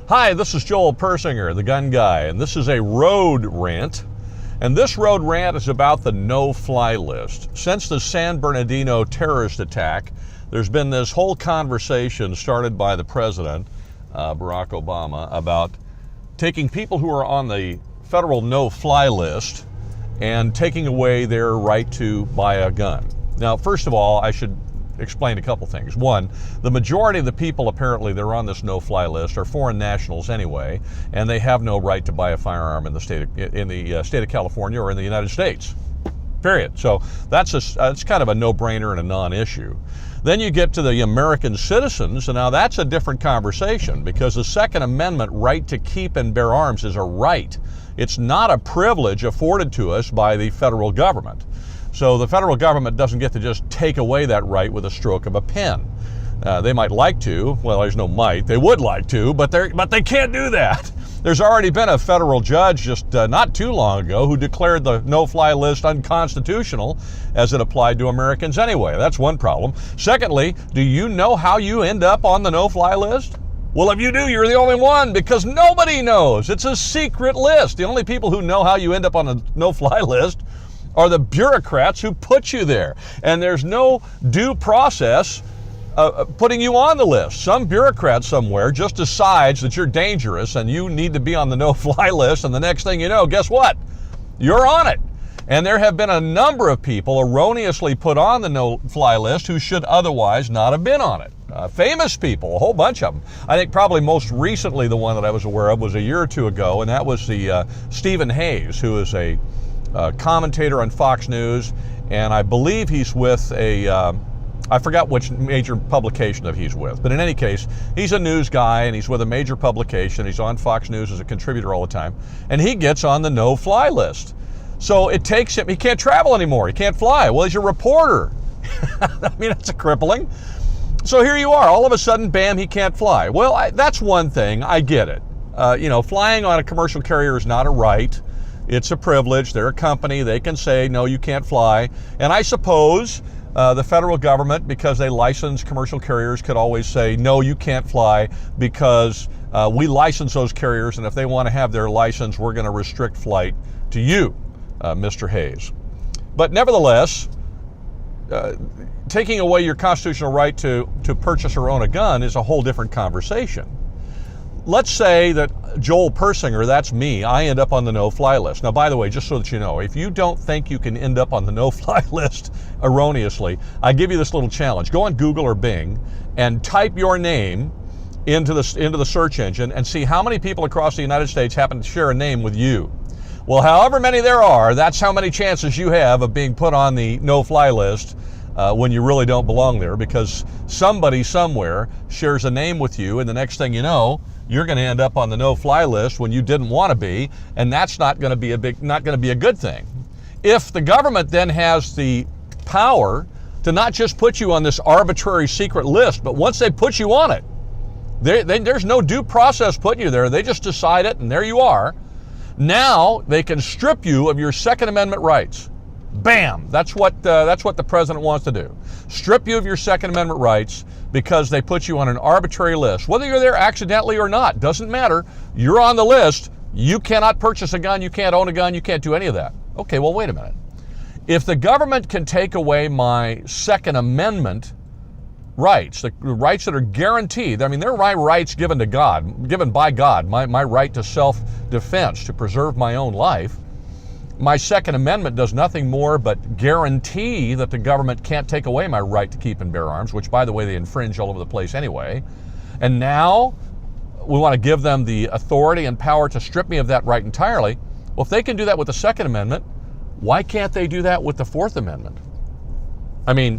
Hi, this is Joel Persinger, the gun guy, and this is a road rant. And this road rant is about the no-fly list. Since the San Bernardino terrorist attack, there's been this whole conversation started by the president, Barack Obama, about taking people who are on the federal no-fly list and taking away their right to buy a gun. Now, first of all, I should explain a couple things. One, the majority of the people apparently that are on this no-fly list are foreign nationals anyway, and they have no right to buy a firearm in the state of California or in the United States. Period. So that's kind of a no-brainer and a non-issue. Then you get to the American citizens, and now that's a different conversation because the Second Amendment right to keep and bear arms is a right. It's not a privilege afforded to us by the federal government. So the federal government doesn't get to just take away that right with a stroke of a pen. They might like to. Well, there's no might. They would like to, but they can't do that. There's already been a federal judge just not too long ago who declared the no-fly list unconstitutional as it applied to Americans anyway. That's one problem. Secondly, do you know how you end up on the no-fly list? Well, if you do, you're the only one because nobody knows. It's a secret list. The only people who know how you end up on a no-fly list are the bureaucrats who put you there. And there's no due process putting you on the list. Some bureaucrat somewhere just decides that you're dangerous and you need to be on the no-fly list, and the next thing you know, guess what? You're on it. And there have been a number of people erroneously put on the no-fly list who should otherwise not have been on it. Famous people, a whole bunch of them. I think probably most recently the one that I was aware of was a year or two ago, and that was the Stephen Hayes, who is a commentator on Fox News, and I believe he's with I forgot which major publication that he's with, but in any case, he's a news guy and he's with a major publication. He's on Fox News as a contributor all the time, and he gets on the no-fly list. So it takes him, he can't travel anymore, he can't fly. Well, he's a reporter. I mean, that's a crippling. So here you are, all of a sudden, bam, he can't fly. Well, that's one thing, I get it. Flying on a commercial carrier is not a right. It's a privilege. They're a company. They can say, no, you can't fly. And I suppose the federal government, because they license commercial carriers, could always say, no, you can't fly because we license those carriers, and if they want to have their license, we're going to restrict flight to you, Mr. Hayes. But nevertheless, taking away your constitutional right to purchase or own a gun is a whole different conversation. Let's say that Joel Persinger, that's me, I end up on the no-fly list. Now, by the way, just so that you know, if you don't think you can end up on the no-fly list erroneously, I give you this little challenge. Go on Google or Bing and type your name into the search engine and see how many people across the United States happen to share a name with you. Well, however many there are, that's how many chances you have of being put on the no-fly list when you really don't belong there, because somebody somewhere shares a name with you, and the next thing you know, you're going to end up on the no-fly list when you didn't want to be, and that's not going to be a good thing. If the government then has the power to not just put you on this arbitrary secret list, but once they put you on it, there's no due process putting you there. They just decide it, and there you are. Now they can strip you of your Second Amendment rights. Bam! That's what the president wants to do. Strip you of your Second Amendment rights because they put you on an arbitrary list. Whether you're there accidentally or not, doesn't matter. You're on the list. You cannot purchase a gun. You can't own a gun. You can't do any of that. Okay, well, wait a minute. If the government can take away my Second Amendment rights, the rights that are guaranteed, I mean, they're my rights given to God, given by God, my right to self-defense, to preserve my own life. My Second Amendment does nothing more but guarantee that the government can't take away my right to keep and bear arms, which, by the way, they infringe all over the place anyway. And now we want to give them the authority and power to strip me of that right entirely. Well, if they can do that with the Second Amendment, why can't they do that with the Fourth Amendment? I mean,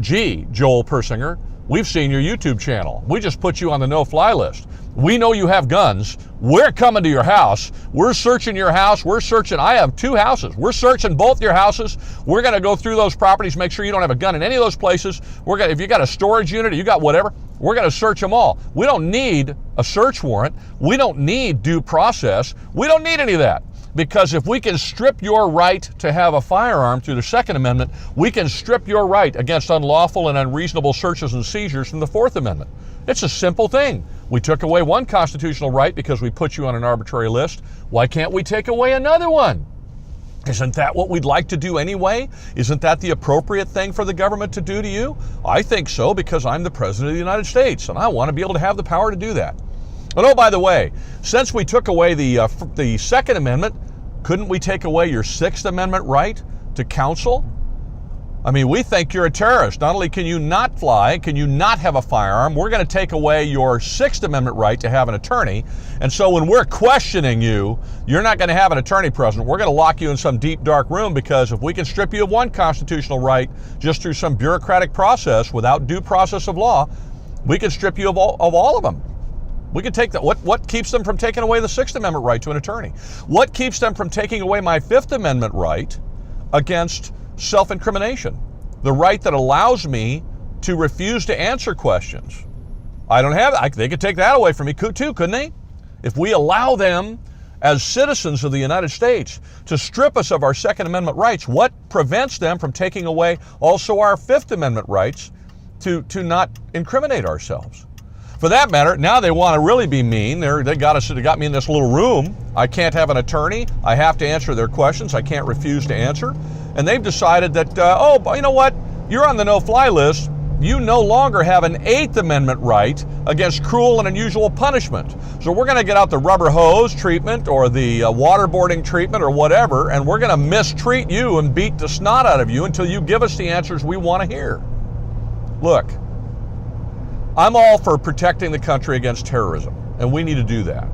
gee, Joel Persinger, we've seen your YouTube channel. We just put you on the no-fly list. We know you have guns. We're coming to your house. We're searching your house. I have 2 houses. We're searching both your houses. We're going to go through those properties, make sure you don't have a gun in any of those places. If you got a storage unit, you got whatever, we're going to search them all. We don't need a search warrant. We don't need due process. We don't need any of that. Because if we can strip your right to have a firearm through the Second Amendment, we can strip your right against unlawful and unreasonable searches and seizures from the Fourth Amendment. It's a simple thing. We took away one constitutional right because we put you on an arbitrary list. Why can't we take away another one? Isn't that what we'd like to do anyway? Isn't that the appropriate thing for the government to do to you? I think so, because I'm the President of the United States and I want to be able to have the power to do that. And oh, by the way, since we took away the Second Amendment, couldn't we take away your Sixth Amendment right to counsel? I mean, we think you're a terrorist. Not only can you not fly, can you not have a firearm, we're going to take away your Sixth Amendment right to have an attorney. And so when we're questioning you, you're not going to have an attorney present. We're going to lock you in some deep, dark room, because if we can strip you of one constitutional right just through some bureaucratic process without due process of law, we can strip you of all of them. We can take that. What keeps them from taking away the Sixth Amendment right to an attorney? What keeps them from taking away my Fifth Amendment right against self-incrimination? The right that allows me to refuse to answer questions. I don't have it. They could take that away from me too, couldn't they? If we allow them as citizens of the United States to strip us of our Second Amendment rights, what prevents them from taking away also our Fifth Amendment rights to not incriminate ourselves? For that matter, now they want to really be mean. They got me in this little room. I can't have an attorney. I have to answer their questions. I can't refuse to answer. And they've decided that, oh, you know what? You're on the no-fly list. You no longer have an Eighth Amendment right against cruel and unusual punishment. So we're going to get out the rubber hose treatment or the waterboarding treatment or whatever, and we're going to mistreat you and beat the snot out of you until you give us the answers we want to hear. Look, I'm all for protecting the country against terrorism, and we need to do that.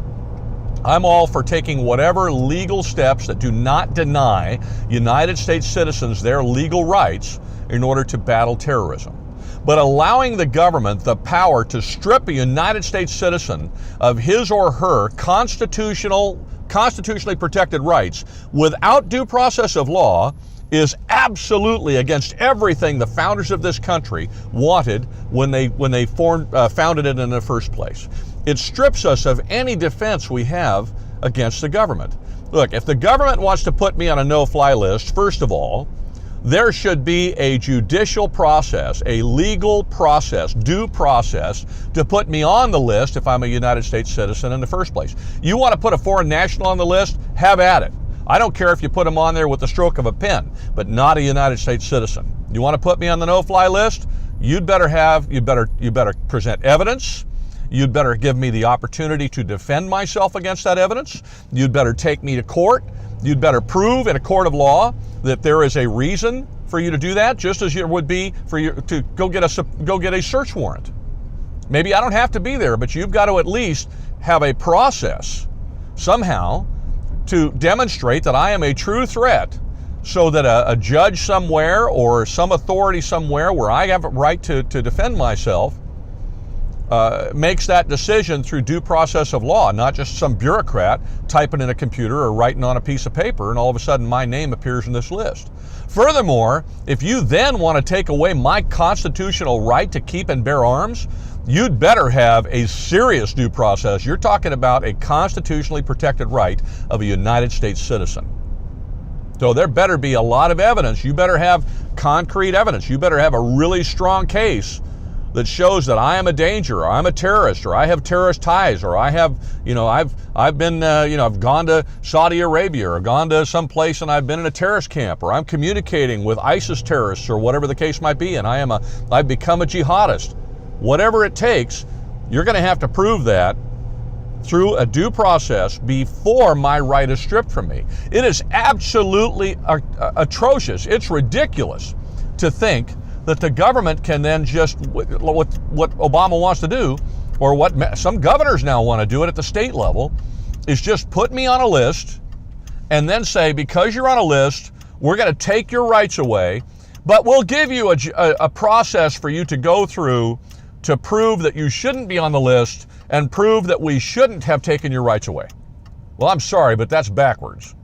I'm all for taking whatever legal steps that do not deny United States citizens their legal rights in order to battle terrorism. But allowing the government the power to strip a United States citizen of his or her constitutionally protected rights without due process of law is absolutely against everything the founders of this country wanted when they founded it in the first place. It strips us of any defense we have against the government. Look, if the government wants to put me on a no-fly list, first of all, there should be a judicial process, a legal process, due process to put me on the list if I'm a United States citizen in the first place. You want to put a foreign national on the list? Have at it. I don't care if you put them on there with the stroke of a pen, but not a United States citizen. You want to put me on the no-fly list? You better present evidence. You'd better give me the opportunity to defend myself against that evidence. You'd better take me to court. You'd better prove in a court of law that there is a reason for you to do that, just as it would be for you to go get a search warrant. Maybe I don't have to be there, but you've got to at least have a process somehow to demonstrate that I am a true threat, so that a judge somewhere or some authority somewhere where I have a right to defend myself makes that decision through due process of law, not just some bureaucrat typing in a computer or writing on a piece of paper and all of a sudden my name appears in this list. Furthermore, if you then want to take away my constitutional right to keep and bear arms, you'd better have a serious due process. You're talking about a constitutionally protected right of a United States citizen. So there better be a lot of evidence. You better have concrete evidence. You better have a really strong case that shows that I am a danger, or I'm a terrorist, or I have terrorist ties, or I have, I've gone to Saudi Arabia, or gone to some place and I've been in a terrorist camp, or I'm communicating with ISIS terrorists, or whatever the case might be, and I've become a jihadist. Whatever it takes, you're going to have to prove that through a due process before my right is stripped from me. It is absolutely atrocious. It's ridiculous to think that the government can then just, what Obama wants to do, or what some governors now want to do it at the state level, is just put me on a list and then say, because you're on a list, we're going to take your rights away, but we'll give you a process for you to go through to prove that you shouldn't be on the list and prove that we shouldn't have taken your rights away. Well, I'm sorry, but that's backwards.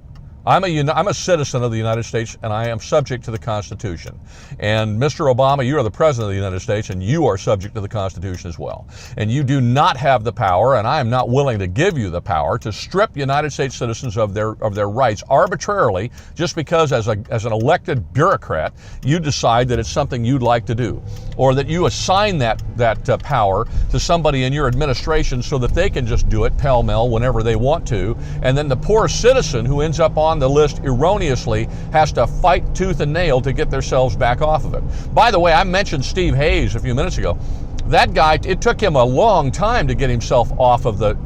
I'm a citizen of the United States, and I am subject to the Constitution. And Mr. Obama, you are the President of the United States, and you are subject to the Constitution as well. And you do not have the power, and I am not willing to give you the power, to strip United States citizens of their rights arbitrarily, just because as an elected bureaucrat, you decide that it's something you'd like to do, or that you assign that power to somebody in your administration so that they can just do it pell-mell whenever they want to, and then the poor citizen who ends up on the list erroneously has to fight tooth and nail to get themselves back off of it. By the way, I mentioned Steve Hayes a few minutes ago. That guy, it took him a long time to get himself off of the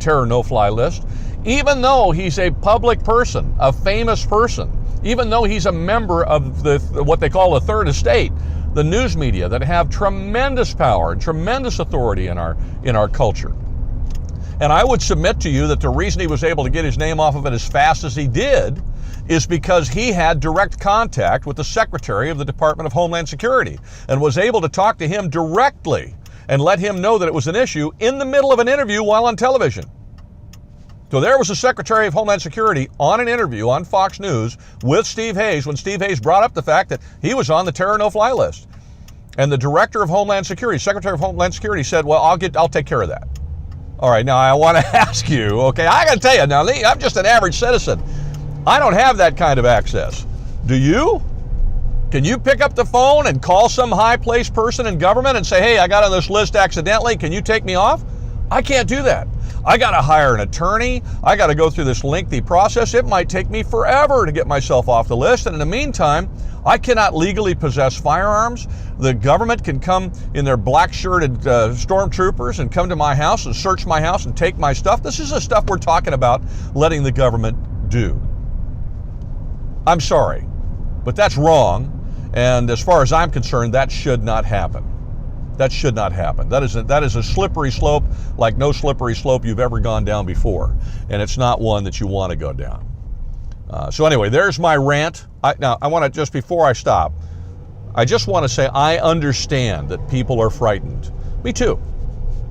terror no-fly list, even though he's a public person, a famous person, even though he's a member of what they call the third estate, the news media that have tremendous power and tremendous authority in our culture. And I would submit to you that the reason he was able to get his name off of it as fast as he did is because he had direct contact with the Secretary of the Department of Homeland Security and was able to talk to him directly and let him know that it was an issue in the middle of an interview while on television. So there was the Secretary of Homeland Security on an interview on Fox News with Steve Hayes when Steve Hayes brought up the fact that he was on the terror no-fly list. And the Director of Homeland Security, Secretary of Homeland Security said, well, I'll take care of that. All right, now I want to ask you, okay, I got to tell you, now Lee, I'm just an average citizen. I don't have that kind of access. Do you? Can you pick up the phone and call some high-placed person in government and say, hey, I got on this list accidentally, can you take me off? I can't do that. I got to hire an attorney. I got to go through this lengthy process. It might take me forever to get myself off the list. And in the meantime, I cannot legally possess firearms. The government can come in their black-shirted stormtroopers and come to my house and search my house and take my stuff. This is the stuff we're talking about letting the government do. I'm sorry, but that's wrong. And as far as I'm concerned, that should not happen. That should not happen. That is a slippery slope like no slippery slope you've ever gone down before. And it's not one that you want to go down. So anyway, there's my rant. Now, I want to, just before I stop, I just want to say I understand that people are frightened. Me too.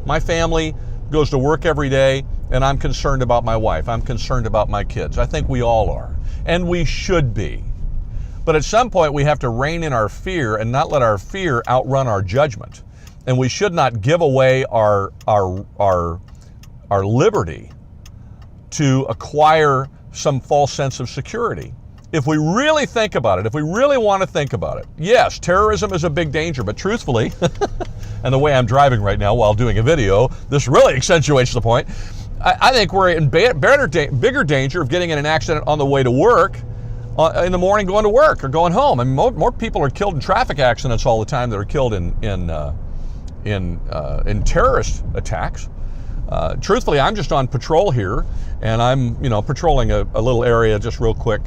My family goes to work every day, and I'm concerned about my wife. I'm concerned about my kids. I think we all are. And we should be. But at some point, we have to rein in our fear and not let our fear outrun our judgment. And we should not give away our liberty to acquire some false sense of security. If we really think about it, if we really want to think about it, yes, terrorism is a big danger, but truthfully, and the way I'm driving right now while doing a video, this really accentuates the point. I think we're in bigger danger of getting in an accident on the way to work, in the morning going to work or going home. I mean, more people are killed in traffic accidents all the time than are killed in terrorist attacks. Truthfully, I'm just on patrol here, and I'm patrolling a little area just real quick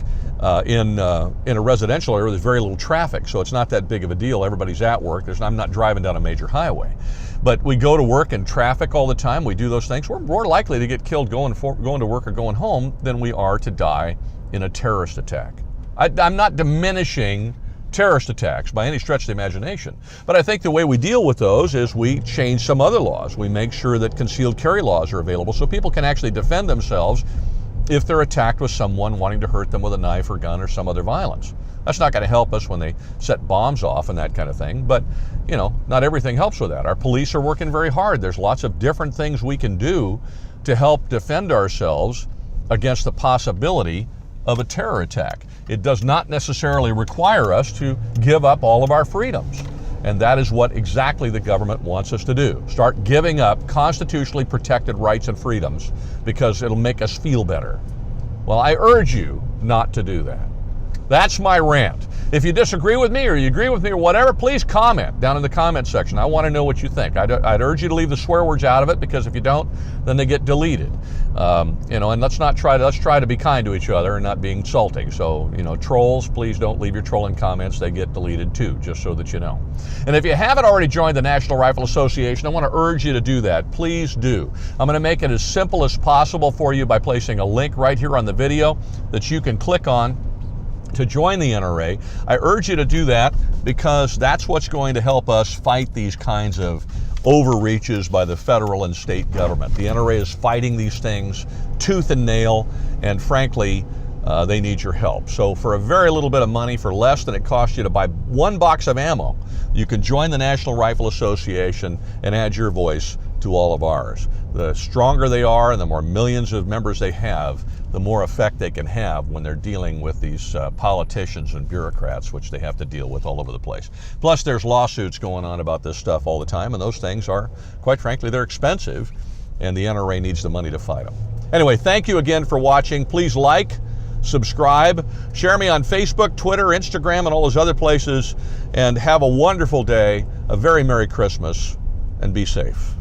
in a residential area. There's very little traffic, so it's not that big of a deal. Everybody's at work. I'm not driving down a major highway. But we go to work in traffic all the time. We do those things. We're more likely to get killed going to work or going home than we are to die in a terrorist attack. I'm not diminishing terrorist attacks by any stretch of the imagination. But I think the way we deal with those is we change some other laws. We make sure that concealed carry laws are available so people can actually defend themselves if they're attacked with someone wanting to hurt them with a knife or gun or some other violence. That's not going to help us when they set bombs off and that kind of thing, but not everything helps with that. Our police are working very hard. There's lots of different things we can do to help defend ourselves against the possibility of a terror attack. It does not necessarily require us to give up all of our freedoms. And that is what exactly the government wants us to do. Start giving up constitutionally protected rights and freedoms because it'll make us feel better. Well, I urge you not to do that. That's my rant. If you disagree with me or you agree with me or whatever, please comment down in the comment section. I want to know what you think. I'd urge you to leave the swear words out of it, because if you don't, then they get deleted. And let's try to be kind to each other and not be insulting. So, trolls, please don't leave your trolling comments. They get deleted too, just so that you know. And if you haven't already joined the National Rifle Association, I want to urge you to do that. Please do. I'm going to make it as simple as possible for you by placing a link right here on the video that you can click on to join the NRA. I urge you to do that because that's what's going to help us fight these kinds of overreaches by the federal and state government. The NRA is fighting these things tooth and nail, and frankly, they need your help. So for a very little bit of money, for less than it costs you to buy one box of ammo, you can join the National Rifle Association and add your voice to all of ours. The stronger they are and the more millions of members they have, the more effect they can have when they're dealing with these politicians and bureaucrats, which they have to deal with all over the place. Plus, there's lawsuits going on about this stuff all the time, and those things are, quite frankly, they're expensive, and the NRA needs the money to fight them. Anyway, thank you again for watching. Please like, subscribe, share me on Facebook, Twitter, Instagram, and all those other places, and have a wonderful day, a very Merry Christmas, and be safe.